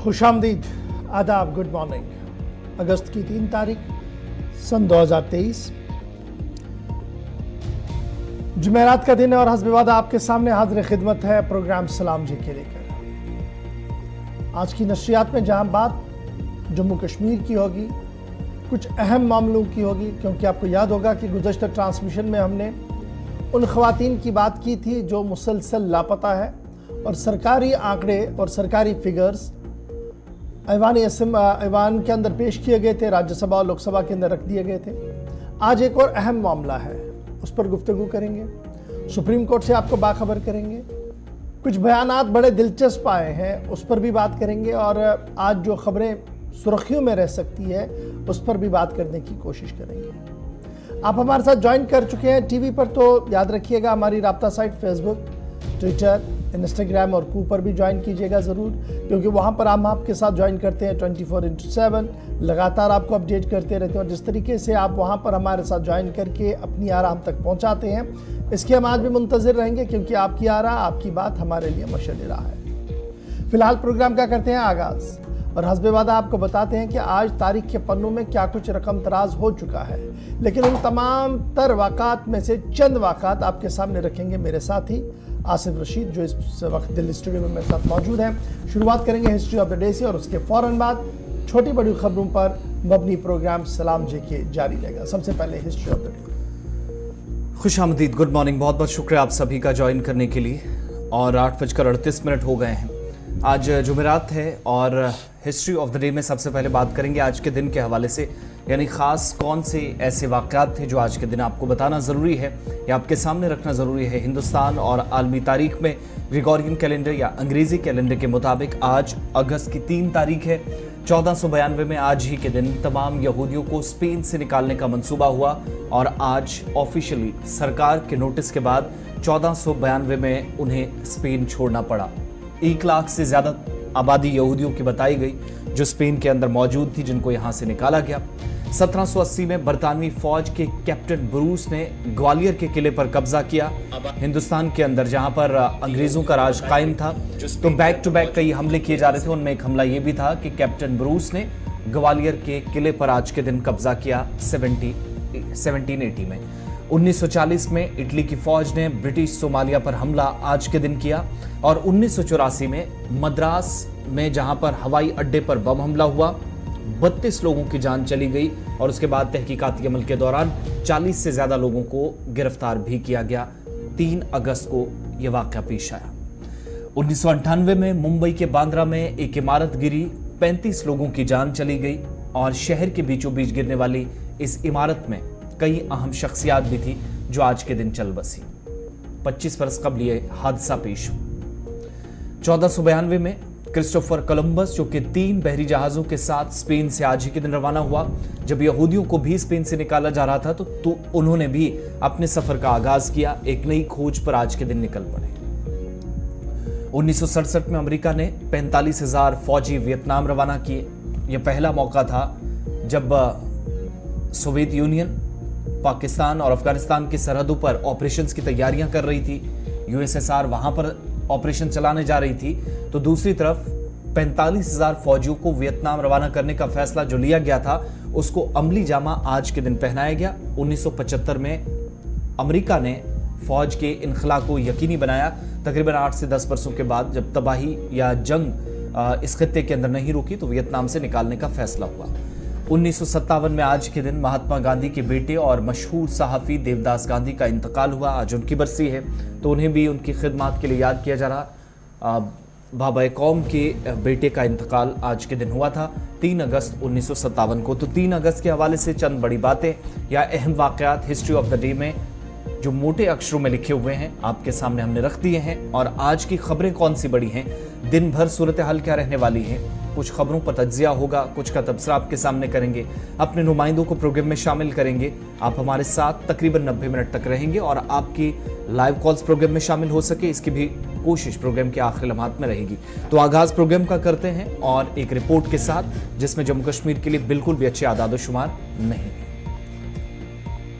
खुशामदीद, आदाब, good morning. अगस्त की 3 तारीख सन 2023 जुमेरात का दिन है और हस्ब वादा आपके सामने हाजिर खिदमत है प्रोग्राम सलाम जी के लेकर। आज की नशरियात में जहां बात जम्मू कश्मीर की होगी, कुछ अहम मामलों की होगी, क्योंकि आपको याद होगा कि गुज़श्ता ट्रांसमिशन में हमने उन ख़वातीन की बात की थी जो मुसलसल लापता है और सरकारी आंकड़े और सरकारी फिगर्स ऐवान के अंदर पेश किए गए थे, राज्यसभा और लोकसभा के अंदर रख दिए गए थे। आज एक और अहम मामला है, उस पर गुफ्तगू करेंगे, सुप्रीम कोर्ट से आपको बाखबर करेंगे, कुछ बयानात बड़े दिलचस्प आए हैं उस पर भी बात करेंगे और आज जो खबरें सुर्खियों में रह सकती है उस पर भी बात करने की कोशिश करेंगे। आप हमारे साथ ज्वाइन कर चुके हैं टीवी पर, तो याद रखिएगा हमारी राब्ता साइट फेसबुक, ट्विटर, इंस्टाग्राम और कू पर भी ज्वाइन कीजिएगा ज़रूर, क्योंकि वहाँ पर हम आपके साथ ज्वाइन करते हैं 24/7, लगातार आपको अपडेट करते रहते हैं। और जिस तरीके से आप वहाँ पर हमारे साथ ज्वाइन करके अपनी आरा हम तक पहुँचाते हैं, इसके हम आज भी मुंतज़िर रहेंगे, क्योंकि आपकी आरा, आपकी बात हमारे लिए मशअल राह है। फ़िलहाल प्रोग्राम का करते हैं आगाज़ और हस्ब वादा आपको बताते हैं कि आज तारीख के पन्नों में क्या कुछ रकम तराज हो चुका है, लेकिन उन तमाम तर वाक़ात में से चंद वाक़ात आपके सामने रखेंगे मेरे साथी आसिफ रशीद, जो इस वक्त दिल्ली स्टूडियो में मेरे साथ मौजूद हैं। शुरुआत करेंगे हिस्ट्री ऑफ द डे से और उसके फ़ौरन बाद छोटी बड़ी खबरों पर मबनी प्रोग्राम सलाम जी के जारी रहेगा। सबसे पहले हिस्ट्री ऑफ द डे। खुशामदीद, गुड मॉर्निंग, बहुत बहुत शुक्रिया आप सभी का ज्वाइन करने के लिए। और 8:38 हो गए हैं, आज जुमेरात है और हिस्ट्री ऑफ द डे में सबसे पहले बात करेंगे आज के दिन के हवाले से, यानी ख़ास कौन से ऐसे वाक़यात थे जो आज के दिन आपको बताना ज़रूरी है या आपके सामने रखना ज़रूरी है। हिंदुस्तान और आलमी तारीख में ग्रेगोरियन कैलेंडर या अंग्रेज़ी कैलेंडर के मुताबिक आज अगस्त की 3 तारीख है। 1492 में आज ही के दिन तमाम यहूदियों को स्पेन से निकालने का मंसूबा हुआ और आज ऑफिशियली सरकार के नोटिस के बाद 1492 में उन्हें स्पेन छोड़ना पड़ा। 1 लाख से ज़्यादा आबादी यहूदियों की बताई गई जो स्पेन के अंदर मौजूद थी, जिनको यहाँ से निकाला गया। 1780 में बरतानवी फौज के कैप्टन ब्रूस ने ग्वालियर के किले पर कब्जा किया। हिंदुस्तान के अंदर जहां पर अंग्रेजों का राज कायम था, तो बैक टू बैक कई हमले किए जा रहे थे। उनमें एक हमला यह भी था कि कैप्टन ब्रूस ने ग्वालियर के किले पर आज के दिन कब्जा किया 1780 में। 1940 में इटली की फौज ने ब्रिटिश सोमालिया पर हमला आज के दिन किया और 1984 में मद्रास में जहां पर हवाई अड्डे पर बम हमला हुआ, 32 लोगों की जान चली गई और उसके बाद तहकीकाती अमल के दौरान 40 से ज़्यादा लोगों को गिरफ्तार भी किया गया। 3 अगस्त को यह वाक़या पेश आया। 1998 में मुंबई के बांद्रा में एक इमारत गिरी, 35 लोगों की जान चली गई और शहर के बीचों बीच गिरने वाली इस इमारत में कई अहम शख्सियात भी थी जो आज के दिन चल बसी। 25 बरस कबल यह हादसा पेश हुआ। 1492 में क्रिस्टोफर कोलंबस, जो कि 3 बहरी जहाज़ों के साथ स्पेन से आज ही के दिन रवाना हुआ। जब यहूदियों को भी स्पेन से निकाला जा रहा था तो उन्होंने भी अपने सफ़र का आगाज़ किया। एक नई खोज पर आज के दिन निकल पड़े। 1967 में अमेरिका ने 45,000 फौजी वियतनाम रवाना किए। यह पहला मौका था जब सोवियत यूनियन पाकिस्तान और अफगानिस्तान की सरहदों पर ऑपरेशंस की तैयारियां कर रही थी। यूएसएसआर वहां पर ऑपरेशन चलाने जा रही थी, तो दूसरी तरफ 45,000 फौजियों को वियतनाम रवाना करने का फैसला जो लिया गया था उसको अमली जामा आज के दिन पहनाया गया। 1975 में अमेरिका ने फौज के इनखला को यकीनी बनाया। तकरीबन 8 से 10 वर्षों के बाद जब तबाही या जंग इस खित्ते के अंदर नहीं रुकी तो वियतनाम से निकालने का फैसला हुआ। 1957 में आज के दिन महात्मा गांधी के बेटे और मशहूर सहाफ़ी देवदास गांधी का इंतकाल हुआ। आज उनकी बरसी है, तो उन्हें भी उनकी खिदमत के लिए याद किया जा रहा। बाबा कौम के बेटे का इंतकाल आज के दिन हुआ था 3 अगस्त 1957 को। तो 3 अगस्त के हवाले से चंद बड़ी बातें या अहम वाक़यात हिस्ट्री ऑफ द डे में जो मोटे अक्षरों में लिखे हुए हैं आपके सामने हमने रख दिए हैं। और आज की खबरें कौन सी बड़ी हैं, दिन भर सूरत हाल क्या रहने वाली है, कुछ खबरों पर तज्जिया होगा, कुछ का तबसरा आपके सामने करेंगे, अपने नुमाइंदों को प्रोग्राम में शामिल करेंगे। आप हमारे साथ तकरीबन 90 मिनट तक रहेंगे और आपकी लाइव कॉल्स प्रोग्राम में शामिल हो सके इसकी भी कोशिश प्रोग्राम के आखिरी लम्हात में रहेगी। तो आगाज़ प्रोग्राम का करते हैं और एक रिपोर्ट के साथ जिसमें जम्मू कश्मीर के लिए बिल्कुल भी अच्छे आदाद शुमार नहीं है।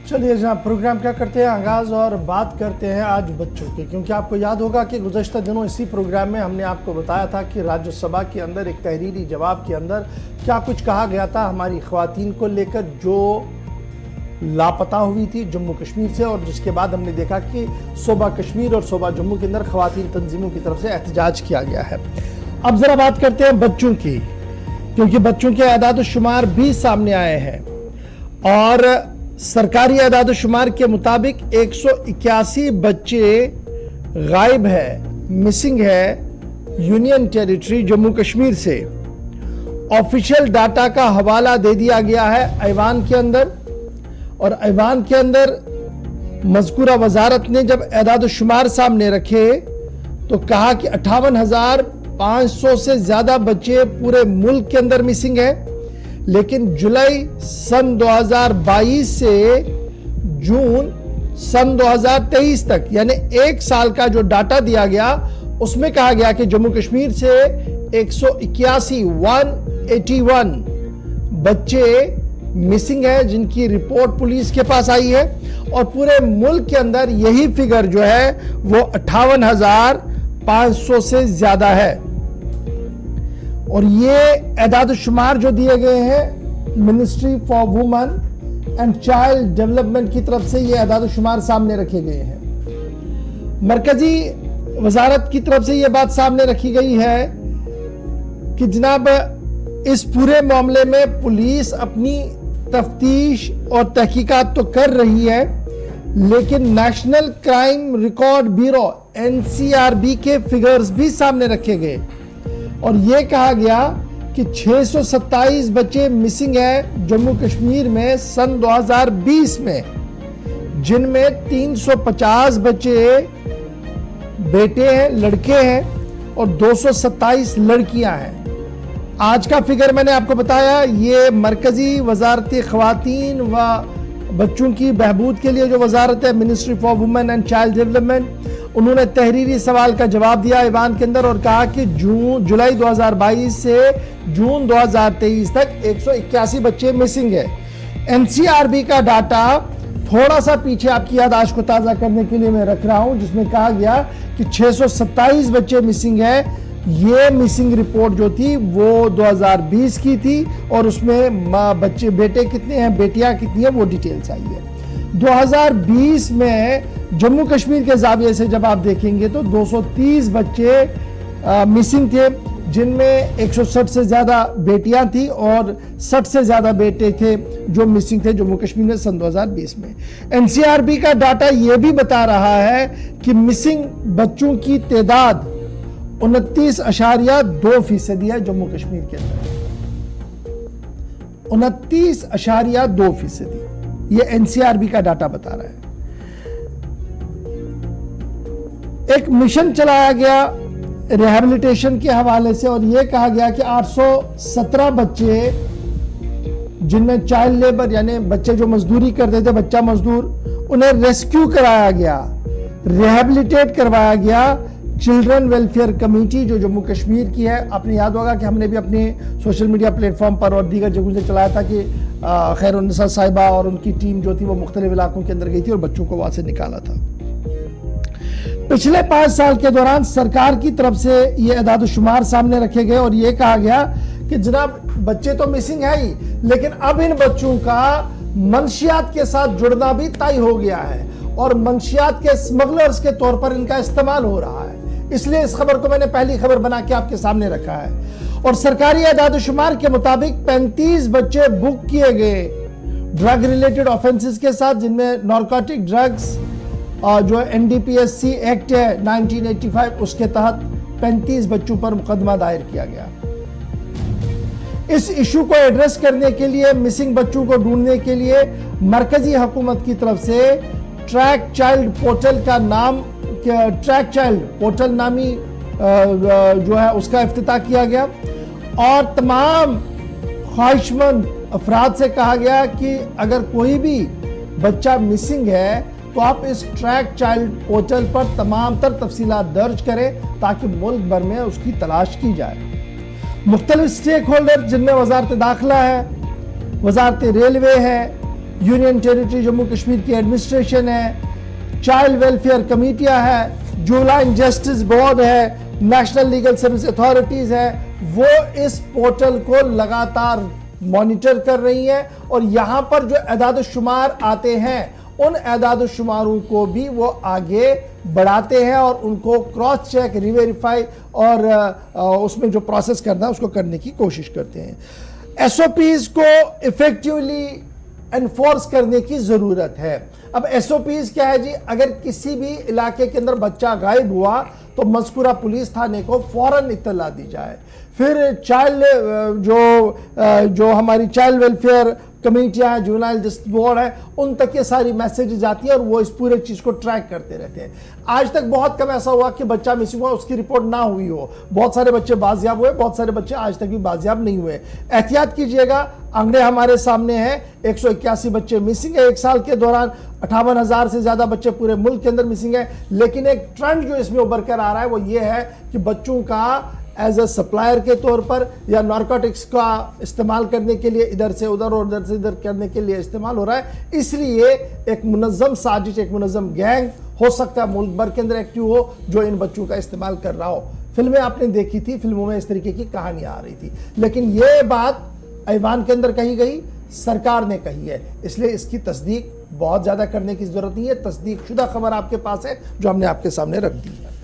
चलिए जनाब, प्रोग्राम क्या करते हैं आगाज़ और बात करते हैं आज बच्चों की, क्योंकि आपको याद होगा कि गुज़श्ता दिनों इसी प्रोग्राम में हमने आपको बताया था कि राज्यसभा के अंदर एक तहरीरी जवाब के अंदर क्या कुछ कहा गया था हमारी ख़वातीन को लेकर जो लापता हुई थी जम्मू कश्मीर से, और जिसके बाद हमने देखा कि सूबा कश्मीर और सूबा जम्मू के अंदर ख़वातीन तंजीमों की तरफ से एहतजाज किया गया है। अब ज़रा बात करते हैं बच्चों की, क्योंकि बच्चों के आदाद शुमार भी सामने आए हैं और सरकारी आदाद शुमार के मुताबिक 181 बच्चे गायब है, मिसिंग है यूनियन टेरिटरी जम्मू कश्मीर से। ऑफिशियल डाटा का हवाला दे दिया गया है ऐवान के अंदर, और ऐवान के अंदर मज़कूरा वजारत ने जब आदाद शुमार सामने रखे तो कहा कि 58,500 से ज़्यादा बच्चे पूरे मुल्क के अंदर मिसिंग है, लेकिन जुलाई सन 2022 से जून सन 2023 तक यानी एक साल का जो डाटा दिया गया उसमें कहा गया कि जम्मू कश्मीर से 181 बच्चे मिसिंग है जिनकी रिपोर्ट पुलिस के पास आई है, और पूरे मुल्क के अंदर यही फिगर जो है वो 58,500 से ज्यादा है। और ये एदाद शुमार जो दिए गए हैं ministry for women and child development की तरफ से, ये एदाद शुमार सामने रखे गए हैं। मरकजी वजारत की तरफ से ये बात सामने रखी गई है कि जनाब इस पूरे मामले में पुलिस अपनी तफ्तीश और तहकीकात तो कर रही है, लेकिन national crime record bureau NCRB के फिगर्स भी सामने रखे गए और यह कहा गया कि 627 बच्चे मिसिंग है जम्मू कश्मीर में सन 2020 में, जिनमें 350 बच्चे बेटे हैं, लड़के हैं, और 227 लड़कियां हैं। आज का फिगर मैंने आपको बताया, ये मरकजी वजारत ख़वातीन व बच्चों की बहबूद के लिए जो वजारत है ministry for women and child development, उन्होंने तहरीरी सवाल का जवाब दिया ऐवान के अंदर और कहा कि जुलाई 2022 से जून 2023 तक 181 बच्चे मिसिंग है। NCRB का डाटा थोड़ा सा पीछे आपकी याददाश्त को ताज़ा करने के लिए मैं रख रहा हूं, जिसमें कहा गया कि 627 बच्चे मिसिंग है। ये मिसिंग रिपोर्ट जो थी वो 2020 की थी और उसमें बच्चे बेटे कितने हैं, बेटियां कितनी हैं, वो डिटेल्स आई है। 2020 में जम्मू कश्मीर के जाविये से जब आप देखेंगे तो 230 बच्चे मिसिंग थे, जिनमें 160 से ज़्यादा बेटियां थी और 60 से ज़्यादा बेटे थे जो मिसिंग थे जम्मू कश्मीर में सन 2020 में। NCRB का डाटा यह भी बता रहा है कि मिसिंग बच्चों की तादाद 29.2% है जम्मू कश्मीर के अंदर, 29.2%। ये NCRB का डाटा बता रहा है। एक मिशन चलाया गया रिहैबिलिटेशन के हवाले से और यह कहा गया कि 817 बच्चे जिनमें चाइल्ड लेबर यानी बच्चे जो मजदूरी करते थे, बच्चा मजदूर, उन्हें रेस्क्यू कराया गया, रिहैबिलिटेट करवाया गया। चिल्ड्रन वेलफेयर कमेटी जो जम्मू कश्मीर की है, आपने याद होगा कि हमने भी अपने सोशल मीडिया प्लेटफॉर्म पर और दीगर जगहों से चलाया था कि खैरुन्निसा साहिबा और उनकी टीम जो थी वो मुख्तलिफ इलाकों के अंदर गई थी और बच्चों को वहां से निकाला था। पिछले 5 साल के दौरान सरकार की तरफ से ये अदाद शुमार सामने रखे गए और ये कहा गया कि जनाब बच्चे तो मिसिंग है ही, लेकिन अब इन बच्चों का मंशियात के साथ जुड़ना भी तय हो गया है और मंशियात के स्मगलर्स के तौर पर इनका इस्तेमाल हो रहा है। इसलिए इस खबर को मैंने पहली खबर बना के आपके सामने रखा है। और सरकारी आदाद शुमार के मुताबिक 35 बच्चे बुक किए गए ड्रग रिलेटेड ऑफेंसेस के साथ, जिनमें नारकोटिक ड्रग्स और जो NDPSC एक्ट है 1985 उसके तहत 35 बच्चों पर मुकदमा दायर किया गया। इस इशू को एड्रेस करने के लिए, मिसिंग बच्चों को ढूंढने के लिए मरकजी हुकूमत की तरफ से ट्रैक चाइल्ड पोर्टल का नाम, ट्रैक चाइल्ड पोर्टल नामी जो है उसका इफ्तिताह किया गया और तमाम ख्वाहिशमंद अफराद से कहा गया कि अगर कोई भी बच्चा मिसिंग है तो आप इस ट्रैक चाइल्ड पोर्टल पर तमाम तर तफसीलात दर्ज करें ताकि मुल्क भर में उसकी तलाश की जाए। मुख्तलिफ स्टेक होल्डर जिनमें वजारत दाखिला है, वजारत रेलवे है, यूनियन टेरिटरी जम्मू कश्मीर की एडमिनिस्ट्रेशन है, चाइल्ड वेलफेयर कमेटियां है, जुवेनाइल जस्टिस बोर्ड है, नेशनल लीगल सर्विस अथॉरिटीज है, वो इस पोर्टल को लगातार मॉनिटर कर रही हैं और यहां पर जो एदाद शुमार आते हैं उन एदाद शुमारों को भी वो आगे बढ़ाते हैं और उनको क्रॉस चेक, रिवेरीफाई और उसमें जो प्रोसेस करना है उसको करने की कोशिश करते हैं। एसओपीज को इफेक्टिवली एनफोर्स करने की जरूरत है। अब एसओपीज क्या है जी, अगर किसी भी इलाके के अंदर बच्चा गायब हुआ तो मज़कूरा पुलिस थाने को फौरन इत्तला दी जाए। फिर चाइल्ड जो हमारी चाइल्ड वेलफेयर कमेटियां हैं, जुवेनाइल जस्टिस बोर्ड है, उन तक ये सारी मैसेजेस जाती है और वो इस पूरे चीज को ट्रैक करते रहते हैं। आज तक बहुत कम ऐसा हुआ कि बच्चा मिसिंग हुआ उसकी रिपोर्ट ना हुई हो। बहुत सारे बच्चे बाजियाब हुए, बहुत सारे बच्चे आज तक भी बाजियाब नहीं हुए। एहतियात कीजिएगा, आंकड़े हमारे सामने हैं, 181 बच्चे मिसिंग है एक साल के दौरान, 58,000 से ज्यादा बच्चे पूरे मुल्क के अंदर मिसिंग है। लेकिन एक ट्रेंड जो इसमें उभर कर आ रहा है वो ये है कि बच्चों का एज ए सप्लायर के तौर पर या नारकोटिक्स का इस्तेमाल करने के लिए इधर से उधर और उधर से इधर करने के लिए इस्तेमाल हो रहा है। इसलिए एक मुनज़्ज़म साजिश, एक मुनज़्ज़म गैंग हो सकता है मुल्क भर के अंदर एक्टिव हो जो इन बच्चों का इस्तेमाल कर रहा हो। फिल्में आपने देखी थी, फिल्मों में इस तरीके की कहानी आ रही थी, लेकिन ये बात ऐवान के अंदर कही गई, सरकार ने कही है, इसलिए इसकी तस्दीक बहुत ज्यादा करने की जरूरत नहीं है। तस्दीक शुदा खबर आपके पास है जो हमने आपके सामने रख दी है।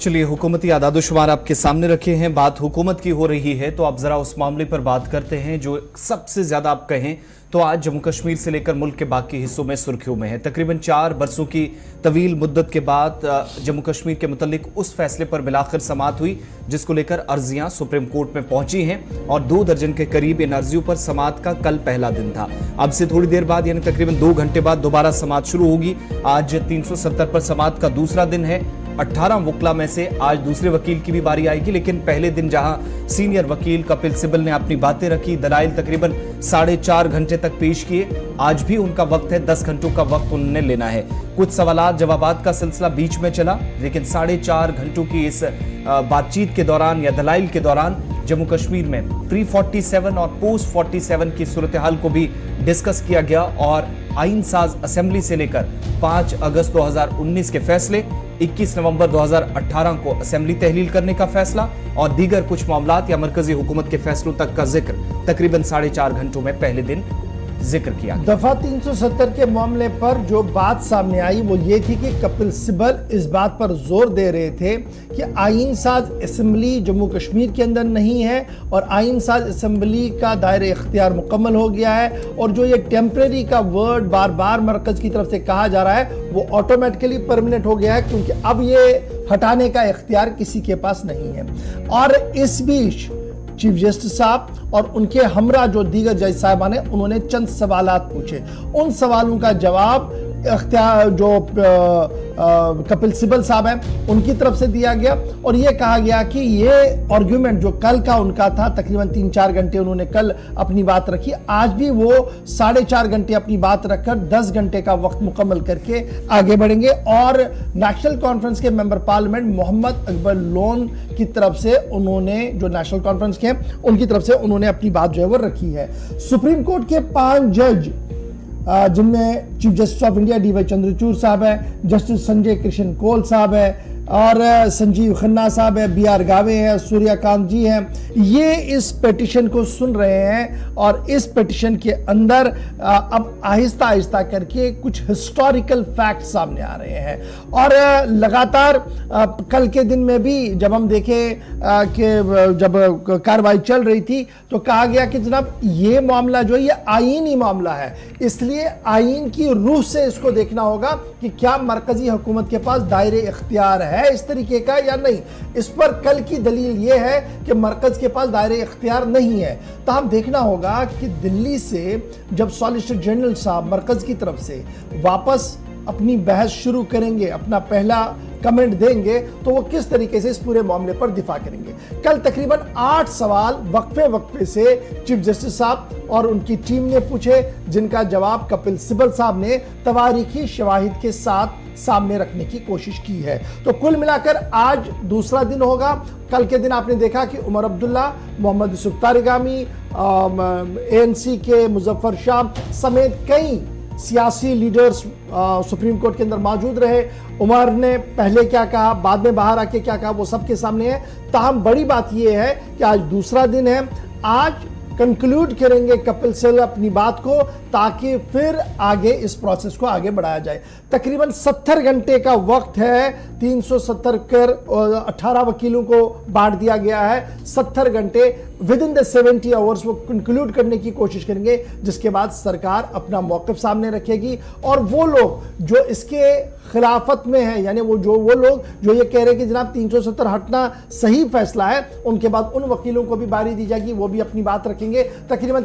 चलिए, हुकूमती आदाद-ओ-शुमार आपके सामने रखे हैं, बात हुकूमत की हो रही है तो आप जरा उस मामले पर बात करते हैं जो सबसे ज्यादा आप कहें तो आज जम्मू कश्मीर से लेकर मुल्क के बाकी हिस्सों में सुर्खियों में है। तकरीबन 4 बरसों की तवील मुद्दत के बाद जम्मू कश्मीर के मुतल्लिक उस फैसले पर बिलाखिर समाअत हुई जिसको लेकर अर्जियां सुप्रीम कोर्ट में पहुंची हैं और 2 दर्जन के करीब इन अर्जियों पर समाअत का कल पहला दिन था। अब से थोड़ी देर बाद यानी तकरीबन 2 घंटे बाद दोबारा समाअत शुरू होगी। आज 370 पर समाअत का दूसरा दिन है। 18 वकला में से आज दूसरे वकील की भी बारी आएगी, लेकिन पहले दिन जहां सीनियर वकील कपिल सिब्बल ने अपनी बातें रखी, दलाइल तकरीबन 4.5 घंटे तक पेश किए, आज भी उनका वक्त है, 10 घंटों का वक्त उन्होंने लेना है। कुछ सवालात जवाबात का सिलसिला बीच में चला, लेकिन 4.5 घंटों की इस बातचीत के दौरान या दलाइल के दौरान जम्मू कश्मीर में प्री 47 और पोस्ट 47 की सूरत हाल को भी डिस्कस किया गया और आईन साज असेंबली से लेकर 5 अगस्त 2019 के फैसले, 21 नवंबर 2018 को असेंबली तहलील करने का फैसला और दीगर कुछ मामलात या मरकजी हुकूमत के फैसलों तक का जिक्र तकरीबन 4.5 घंटों में पहले दिन जिक्र किया। दफा 370 के मामले पर जो बात सामने आई वो ये थी कि कपिल सिब्बल इस बात पर जोर दे रहे थे कि आईन साज असेंबली जम्मू कश्मीर के अंदर नहीं है और आईन साज असेंबली का दायरे इख्तियार मुकम्मल हो गया है और जो ये टेम्परेरी का वर्ड बार बार मरकज की तरफ से कहा जा रहा है वो ऑटोमेटिकली परमानेंट हो गया है, क्योंकि अब ये हटाने का इख्तियार किसी के पास नहीं है। और इस बीच चीफ जस्टिस साहब और उनके हमरा जो दीगर जज साहबान हैं उन्होंने चंद सवालात पूछे। उन सवालों का जवाब जो कपिल सिब्बल साहब हैं उनकी तरफ से दिया गया और यह कहा गया कि ये आर्गुमेंट जो कल का उनका था, तकरीबन 3-4 घंटे उन्होंने कल अपनी बात रखी, आज भी वो 4.5 घंटे अपनी बात रखकर 10 घंटे का वक्त मुकम्मल करके आगे बढ़ेंगे। और नेशनल कॉन्फ्रेंस के मेंबर पार्लियामेंट मोहम्मद अकबर लोन की तरफ से उन्होंने, जो नेशनल कॉन्फ्रेंस के हैं उनकी तरफ से उन्होंने अपनी बात जो है वो रखी है। सुप्रीम कोर्ट के 5 जज जिनमें chief justice of India D Y Chandrachud साहब है, जस्टिस संजय किशन कौल साहब है और संजीव खन्ना साहब है, BR गावे है, सूर्यकांत जी हैं, ये इस पिटीशन को सुन रहे हैं और इस पिटीशन के अंदर अब आहिस्ता आहिस्ता करके कुछ हिस्टोरिकल फैक्ट सामने आ रहे हैं। और लगातार कल के दिन में भी जब हम देखें कि जब कार्रवाई चल रही थी तो कहा गया कि जनाब ये मामला जो है ये आईनी मामला है, इसलिए आईन की रूह से इसको देखना होगा कि क्या मरकजी हुकूमत के पास दायरे इख्तियार है इस तरीके का या नहीं। इस पर कल की दलील यह है कि मरकज के पास दायरे इख्तियार नहीं है। तो हम देखना होगा कि दिल्ली से जब सॉलिसिटर जनरल साहब मरकज की तरफ से वापस अपनी बहस शुरू करेंगे, अपना पहला कमेंट देंगे, तो वो किस तरीके से इस पूरे मामले पर दिफा करेंगे। कल तकरीबन 8 सवाल वक्फे से चीफ जस्टिस साहब और उनकी टीम ने पूछे, जिनका जवाब कपिल सिब्बल साहब ने तवारीखी शवाहिद के साथ सामने रखने की कोशिश की है। तो कुल मिलाकर आज दूसरा दिन होगा। कल के दिन आपने देखा कि उमर अब्दुल्ला, मोहम्मद यूसुफ तारिगामी, ANC के मुजफ्फर शाह समेत कई सियासी लीडर्स सुप्रीम कोर्ट के अंदर मौजूद रहे। उमर ने पहले क्या कहा, बाद में बाहर आके क्या कहा, वो सबके सामने है। ताहम बड़ी बात यह है कि आज दूसरा दिन है। आज कंक्लूड करेंगे कपिल सिब्बल अपनी बात को, ताकि फिर आगे इस प्रोसेस को आगे बढ़ाया जाए। तकरीबन 70 घंटे का वक्त है। 370 कर 18 वकीलों को बांट दिया गया है। 70 घंटे विद इन द 70 आवर्स वो कंक्लूड करने की कोशिश करेंगे, जिसके बाद सरकार अपना मौक़िफ़ सामने रखेगी। और वो लोग जो इसके खिलाफत में हैं, यानी वो लोग जो ये कह रहे हैं कि जनाब 370 हटना सही फैसला है, उनके बाद उन वकीलों को भी बारी दी जाएगी, वो भी अपनी बात रखेंगे। तकरीबन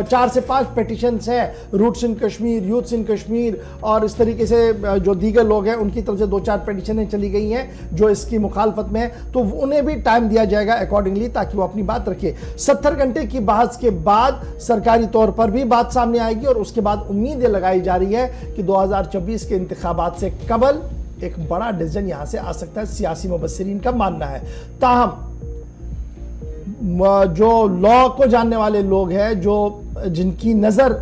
4 से 5 पेटिशन्स हैं, रूट्स इन कश्मीर, यूथ्स इन कश्मीर और इस तरीके से जो दीगर लोग हैं उनकी तरफ से 2-4 पेटिशनें चली गई हैं जो इसकी मुखालफत में है। तो उन्हें भी टाइम दिया जाएगा अकॉर्डिंगली, ताकि वो अपनी बात रखे। 70 घंटे की बहस के बाद सरकारी तौर पर भी बात सामने आएगी और उसके बाद उम्मीद लगाई जा रही है कि 2024 के इंतखाबात से कबल एक बड़ा डिसीजन यहां से आ सकता है, सियासी मुबस्सिरीन का मानना है। ताहम जो लॉ को जानने वाले लोग हैं, जो जिनकी नज़र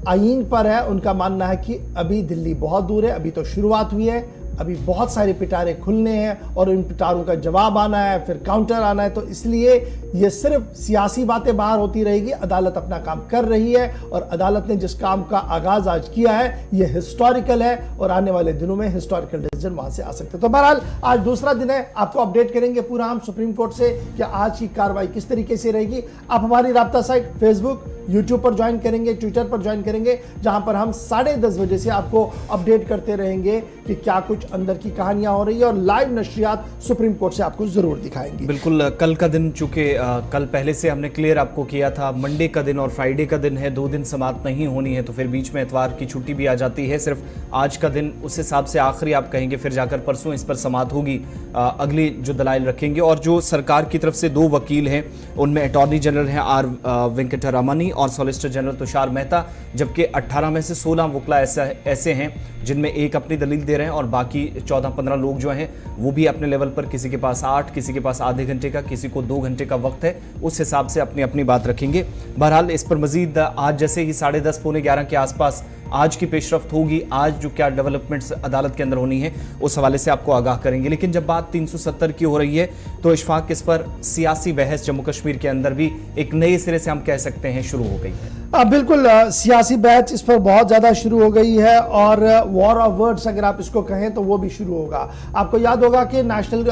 आईन पर है, उनका मानना है कि अभी दिल्ली बहुत दूर है, अभी तो शुरुआत हुई है, अभी बहुत सारे पिटारे खुलने हैं और इन पिटारों का जवाब आना है, फिर काउंटर आना है। तो इसलिए ये सिर्फ सियासी बातें बाहर होती रहेगी। अदालत अपना काम कर रही है और अदालत ने जिस काम का आगाज आज किया है ये हिस्टोरिकल है और आने वाले दिनों में हिस्टोरिकल डिसीजन वहां से आ सकते हैं। तो बहरहाल आज दूसरा दिन है, आपको अपडेट करेंगे पूरा हम सुप्रीम कोर्ट से कि आज की कार्रवाई किस तरीके से रहेगी। आप हमारी राब्ता साइट फेसबुक, यूट्यूब पर ज्वाइन करेंगे, ट्विटर पर ज्वाइन करेंगे, जहां पर हम 10:30 बजे से आपको अपडेट करते रहेंगे कि क्या कुछ अंदर की कहानियां हो रही है और लाइव नशरियात सुप्रीम कोर्ट से आपको जरूर दिखाएंगे। बिल्कुल, कल का दिन चूंकि कल पहले से हमने क्लियर आपको किया था, मंडे का दिन और फ्राइडे का दिन है, 2 दिन समाप्त नहीं होनी है, तो फिर बीच में इतवार की छुट्टी भी आ जाती है। सिर्फ आज का दिन उस हिसाब से आखिरी आप कहेंगे, फिर जाकर परसों इस पर समाप्त होगी। अगली जो दलाइल रखेंगे और जो सरकार की तरफ से 2 वकील हैं, उनमें अटॉर्नी जनरल हैं आर वेंकटरमणी और सॉलिसिटर जनरल तुषार मेहता, जबकि 18 में से 16 वकला ऐसे हैं जिनमें एक अपनी दलील दे रहे हैं और बाकी 14-15 लोग जो हैं वो भी अपने लेवल पर, किसी के पास 8, किसी के पास आधे घंटे का, किसी को 2 घंटे का वक्त है, उस हिसाब से अपनी अपनी बात रखेंगे। बहरहाल इस पर मजीद आज जैसे ही 10:30 पौने 11 के आसपास आज की पेशरफ्त होगी, आज जो क्या डेवलपमेंट्स अदालत के अंदर होनी है उस हवाले से आपको आगाह करेंगे। लेकिन जब बात 370 की हो रही है तो इशफाक इस पर सियासी बहस जम्मू कश्मीर के अंदर भी एक नए सिरे से हम कह सकते हैं शुरू हो गई है। बिल्कुल, सियासी बहस इस पर बहुत ज़्यादा शुरू हो गई है और वॉर ऑफ वर्ड्स अगर आप इसको कहें तो वो भी शुरू होगा। आपको याद होगा कि नेशनल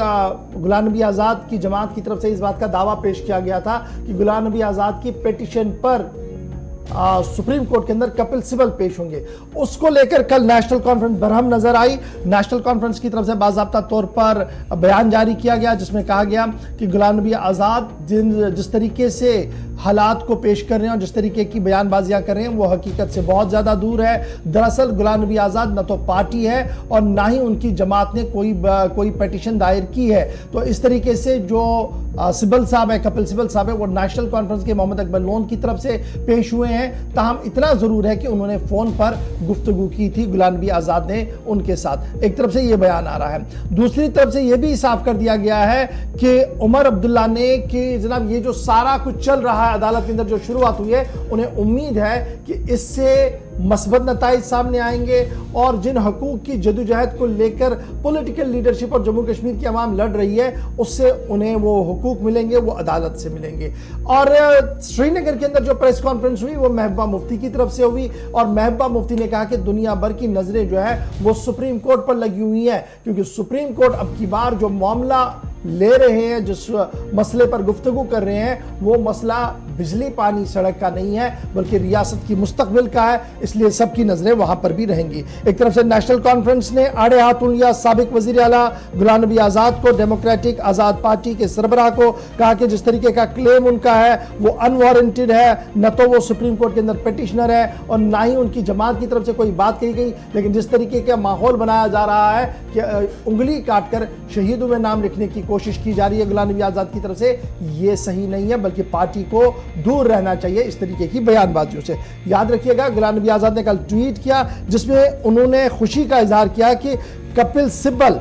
गुलाम नबी आज़ाद की जमात की तरफ से इस बात का दावा पेश किया गया था कि गुलाम नबी आज़ाद की पिटीशन पर सुप्रीम कोर्ट के अंदर कपिल सिब्बल पेश होंगे। उसको लेकर कल नेशनल कॉन्फ्रेंस बरहम नजर आई। नेशनल कॉन्फ्रेंस की तरफ से बाज़ाब्ता तौर पर बयान जारी किया गया जिसमें कहा गया कि गुलाम नबी आज़ाद जिस तरीके से हालात को पेश कर रहे हैं और जिस तरीके की बयानबाजियां कर रहे हैं वो हकीकत से बहुत ज़्यादा दूर है। दरअसल गुलाम नबी आज़ाद न तो पार्टी है और ना ही उनकी जमात ने कोई पिटीशन दायर की है। तो इस तरीके से जो सिब्बल साहब है, कपिल सिब्बल साहब है, वो नेशनल कॉन्फ्रेंस के मोहम्मद अकबर लोन की तरफ से पेश हुए हैं। ताहम इतना ज़रूर है कि उन्होंने फ़ोन पर गुफ्तगू की थी गुलाम नबी आज़ाद ने उनके साथ। एक तरफ से ये बयान आ रहा है, दूसरी तरफ से ये भी साफ कर दिया गया है कि उमर अब्दुल्ला ने कि जनाब ये जो सारा कुछ चल रहा है अदालत के अंदर जो शुरुआत हुई है, उन्हें उम्मीद है कि इससे मस्बत नताइज सामने आएंगे और जिन हकूक की जदोजहद को लेकर पॉलिटिकल लीडरशिप और जम्मू कश्मीर की आवाम लड़ रही है उससे उन्हें वो हुकूक मिलेंगे, वो अदालत से मिलेंगे। और श्रीनगर के अंदर जो प्रेस कॉन्फ्रेंस हुई वो महबूबा मुफ्ती की तरफ से हुई और महबूबा मुफ्ती ने कहा कि दुनिया भर की नजरें जो है वो सुप्रीम कोर्ट पर लगी हुई हैं, क्योंकि सुप्रीम कोर्ट अब की बार जो मामला ले रहे हैं, जिस मसले पर गुफ्तगू कर रहे हैं, वो मसला बिजली पानी सड़क का नहीं है बल्कि रियासत की मुस्तकबिल का है, इसलिए सबकी नजरें वहां पर भी रहेंगी। एक तरफ से नेशनल कॉन्फ्रेंस ने आड़े हाथ लिया साबिक वजीर आला गुलाम नबी आज़ाद को, डेमोक्रेटिक आज़ाद पार्टी के सरबराह को, कहा कि जिस तरीके का क्लेम उनका है वो अनवारंटेड है, न तो वो सुप्रीम कोर्ट के अंदर पिटिशनर है और ना ही उनकी जमात की तरफ से कोई बात कही गई। लेकिन जिस तरीके का माहौल बनाया जा रहा है कि उंगली काटकर शहीदों में नाम लिखने की कोशिश की जा रही है गुलाम नबी आज़ाद की तरफ से, ये सही नहीं है, बल्कि पार्टी को दूर रहना चाहिए इस तरीके की बयानबाजियों से। याद रखिएगा, गुलाम नबी आज़ाद ने कल ट्वीट किया जिसमें उन्होंने खुशी का इजहार किया कि कपिल सिब्बल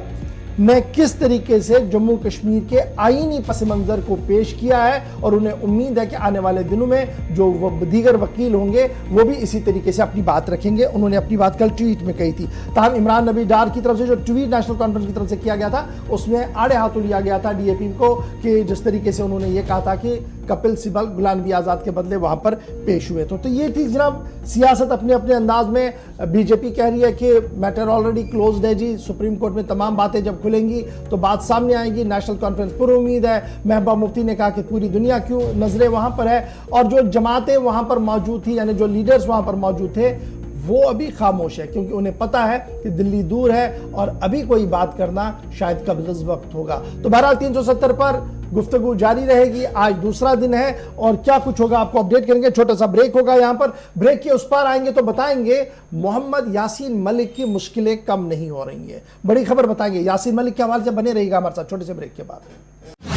ने किस तरीके से जम्मू कश्मीर के आईनी पस मंज़र को पेश किया है, और उन्हें उम्मीद है कि आने वाले दिनों में जो दीगर वकील होंगे वो भी इसी तरीके से अपनी बात रखेंगे। उन्होंने अपनी बात कल ट्वीट में कही थी। ताहम इमरान नबी डार की तरफ से जो ट्वीट नेशनल कॉन्फ्रेंस की तरफ से किया गया था उसमें आड़े हाथों लिया गया था डीएपी को, कि जिस तरीके से उन्होंने ये कहा था कि कपिल सिब्बल गुलाम नबी आज़ाद के बदले वहाँ पर पेश हुए। तो ये थी जनाब सियासत अपने अपने अंदाज में। बीजेपी कह रही है कि मैटर ऑलरेडी क्लोज्ड है जी, सुप्रीम कोर्ट में तमाम बातें जब खुलेंगी तो बात सामने आएगी। नेशनल कॉन्फ्रेंस पर उम्मीद है। महबूबा मुफ्ती ने कहा कि पूरी दुनिया क्यों नजरें वहाँ पर है, और जो जमातें वहाँ पर मौजूद थी, यानी जो लीडर्स वहाँ पर मौजूद थे, वो अभी खामोश है, क्योंकि उन्हें पता है कि दिल्ली दूर है और अभी कोई बात करना शायद कब्ज़ वक्त होगा। तो बहरहाल 370 पर गुफ्तगू जारी रहेगी। आज दूसरा दिन है और क्या कुछ होगा आपको अपडेट करेंगे। छोटा सा ब्रेक होगा यहाँ पर, ब्रेक के उस पार आएंगे तो बताएंगे मोहम्मद यासीन मलिक की मुश्किलें कम नहीं हो रही हैं। बड़ी खबर बताएंगे यासीन मलिक के हवाले से, बने रहिएगा हमारे साथ छोटे से ब्रेक के बाद।